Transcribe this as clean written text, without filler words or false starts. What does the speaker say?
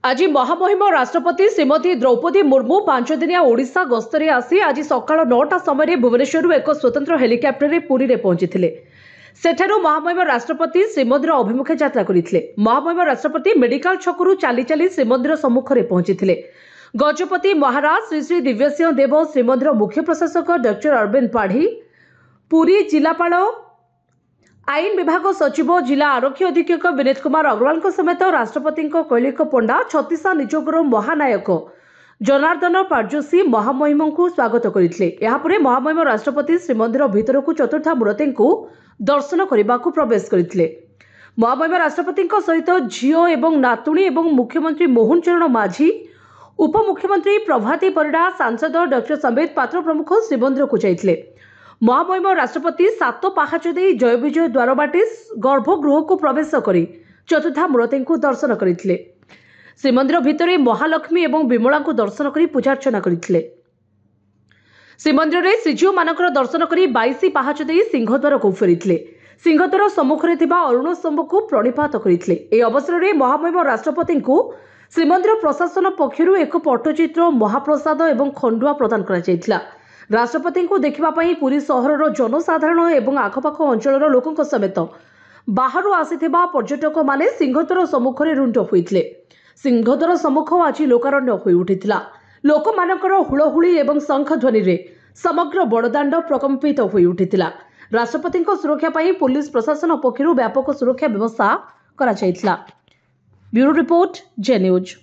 आज महामहिम राष्ट्रपति श्रीमती द्रौपदी मुर्मू 5 दिनिया ओडिशा गस्तरे आसी आज सकाळ 9टा समय भुवनेश्वर एक स्वतंत्र हेलिकप्टर पुरी रे पहुंची सेठारु महामहिम राष्ट्रपति श्रीमंदिर अभिमुखे यात्रा करथिले। महामहिम राष्ट्रपति मेडिकल छकरू चाली चाली श्रीमंदिर सम्मुख रे पहुंची गजपति महाराज श्री श्री दिव्यसिंह देव श्रीमंदिर मुख्य प्रशासक डॉक्टर अरविंद पाढ़ी पुरी जिलापाल आईन विभाग सचिव जिला आरक्षी अधीक्षक विनीत कुमार अग्रवाल समेत राष्ट्रपति कैलिक पंडा छत्तीसा निजोगर महानायक जनार्दन पारजोशी महामहिम को स्वागत करते। महामहिम राष्ट्रपति श्रीमंदिर भितर को चतुर्था मूर्ति को दर्शन करने को प्रवेश करते। महामहिम राष्ट्रपति सहित झीओ एवं नातुणी एवं मुख्यमंत्री मोहन चरण माझी उपमुख्यमंत्री प्रभाती परिड़ा सांसद डॉक्टर संबित पात्र प्रमुख श्रीमंदिर को जाइए। महामहिम राष्ट्रपति 7 पाहाच दे जय विजय द्वार बाटे गर्भगृह को प्रवेश कर चतुर्था मूर्ति को दर्शन करते। श्रीमंदिर भितर महालक्ष्मी एवं विमला को दर्शन कर पूजार्चना करते। श्रीमंदिर में श्रीजीव मानकर दर्शन कर 22 पाहाच दे सिंहद्वार को फेरी सिंहद्वार सम्मुखें अरुण स्तंभ को प्रणिपात करते। यह अवसर में महामहिम राष्ट्रपति को श्रीमंदिर प्रशासन पक्षर एक पट्टचित्र महाप्रसाद एवं खंडुआ प्रदान कर राष्ट्रपति को देखापी पुरी सहर जनसाधारण एवं आखपाख अंचल लोकों समेत बाहर आसीथिबा पर्यटक माने सिंहद्वार सम्मुख में रुंड होते। सिंहद्वार सम्मुख आज लोकारण्य हो उठिथिला। लोक मानकर हुलहुली एवं शंख ध्वनि रे समग्र बड़दाण्ड प्रकंपित हो उठिथिला। राष्ट्रपति सुरक्षा पाई पुलिस प्रशासन पक्षर व्यापक सुरक्षा व्यवस्था करा जायथिला। ब्यूरो रिपोर्ट जे न्यूज।